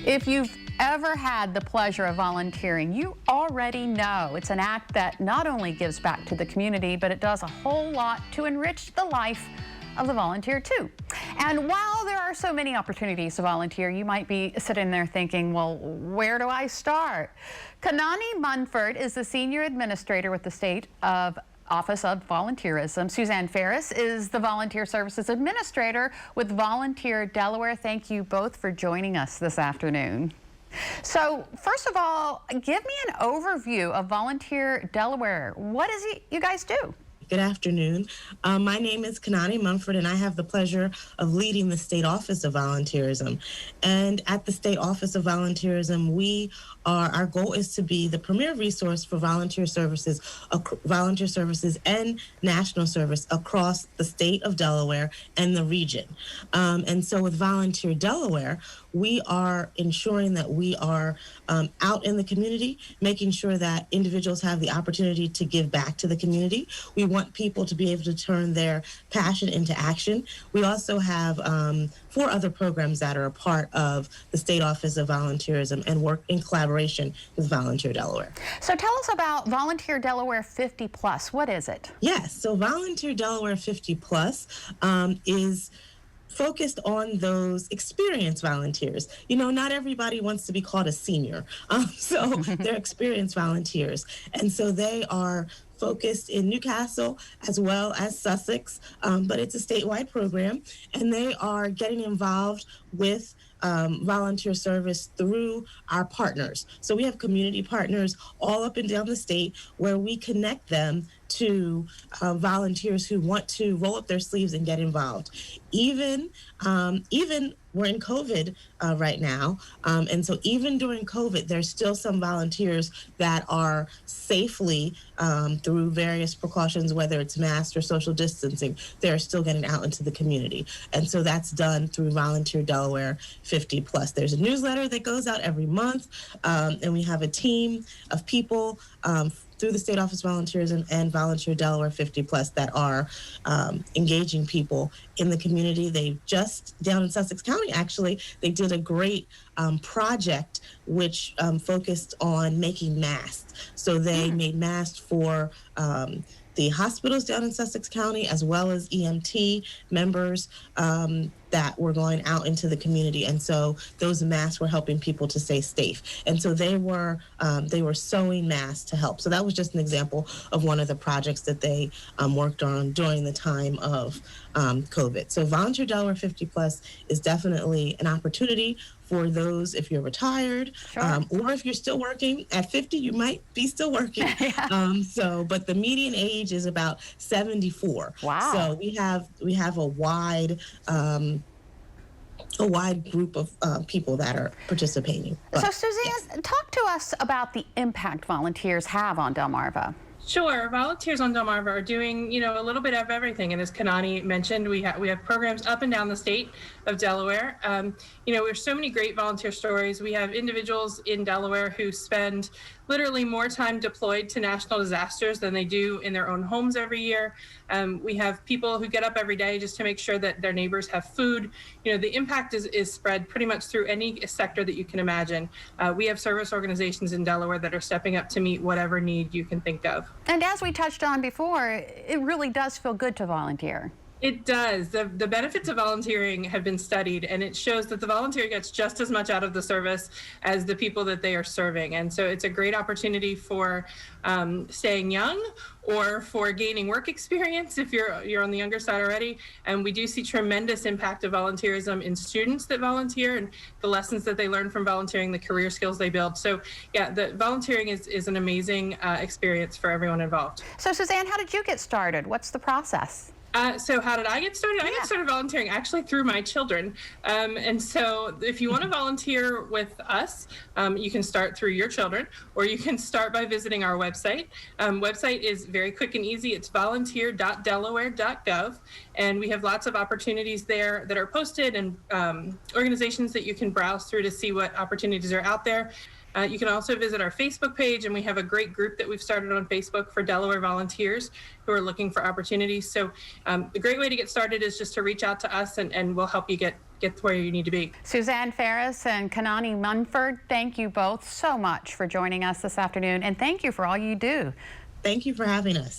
If you've ever had the pleasure of volunteering, you already know it's an act that not only gives back to the community, but it does a whole lot to enrich the life of the volunteer too. And while there are so many opportunities to volunteer, you might be sitting there thinking, well, where do I start? Kanani Munford is the senior administrator with the State of Office of Volunteerism. Suzanne Ferris is the Volunteer Services Administrator with Volunteer Delaware. Thank you both for joining us this afternoon. So first of all, give me an overview of Volunteer Delaware. What is it you guys do? Good afternoon. My name is Kanani Munford, and I have the pleasure of leading the State Office of Volunteerism. And at the State Office of Volunteerism, our goal is to be the premier resource for volunteer services and national service across the state of Delaware and the region. And so with Volunteer Delaware, we are ensuring that we are out in the community, making sure that individuals have the opportunity to give back to the community. We want people to be able to turn their passion into action. We also have 4 other programs that are a part of the State Office of Volunteerism and work in collaboration with Volunteer Delaware. So tell us about Volunteer Delaware 50 Plus. What is it? Yes, so Volunteer Delaware 50 Plus is focused on those experienced volunteers. You know, not everybody wants to be called a senior, so they're experienced volunteers. And so they are focused in Newcastle as well as Sussex, but it's a statewide program, and they are getting involved with volunteer service through our partners. So we have community partners all up and down the state where we connect them to volunteers who want to roll up their sleeves and get involved. Even we're in COVID right now, and so even during COVID, there's still some volunteers that are safely, through various precautions, whether it's masks or social distancing, they're still getting out into the community. And so that's done through Volunteer Delaware 50 Plus. There's a newsletter that goes out every month, and we have a team of people through the State Office of Volunteerism and Volunteer Delaware 50 Plus that are engaging people in the community. They just, down in Sussex County, actually, they did a great project which focused on making masks. So they made masks for the hospitals down in Sussex County, as well as EMT members that were going out into the community. And so those masks were helping people to stay safe. And so they were sewing masks to help. So that was just an example of one of the projects that they worked on during the time of COVID. So Volunteer Delaware 50 Plus is definitely an opportunity for those if you're retired, or if you're still working. At 50, you might be still working. But the median age is about 74. Wow. So we have a wide group of people that are participating. So Suzanne, talk to us about the impact volunteers have on Delmarva. Sure. Volunteers on Delmarva are doing, a little bit of everything. And as Kanani mentioned, we have programs up and down the state of Delaware. There's so many great volunteer stories. We have individuals in Delaware who spend literally more time deployed to national disasters than they do in their own homes every year. We have people who get up every day just to make sure that their neighbors have food. The impact is spread pretty much through any sector that you can imagine. We have service organizations in Delaware that are stepping up to meet whatever need you can think of. And as we touched on before, it really does feel good to volunteer. It does. The benefits of volunteering have been studied, and it shows that the volunteer gets just as much out of the service as the people that they are serving. And so it's a great opportunity for staying young or for gaining work experience if you're on the younger side already. And we do see tremendous impact of volunteerism in students that volunteer and the lessons that they learn from volunteering, the career skills they build. So yeah, the volunteering is an amazing experience for everyone involved. So Suzanne, how did you get started? What's the process? So how did I get started? I got started volunteering actually through my children. And so if you want to volunteer with us, you can start through your children, or you can start by visiting our website. Website is very quick and easy. It's volunteer.delaware.gov. And we have lots of opportunities there that are posted and organizations that you can browse through to see what opportunities are out there. You can also visit our Facebook page, and we have a great group that we've started on Facebook for Delaware volunteers who are looking for opportunities. So the great way to get started is just to reach out to us, and we'll help you get get to where you need to be. Suzanne Ferris and Kanani Munford, thank you both so much for joining us this afternoon, and thank you for all you do. Thank you for having us.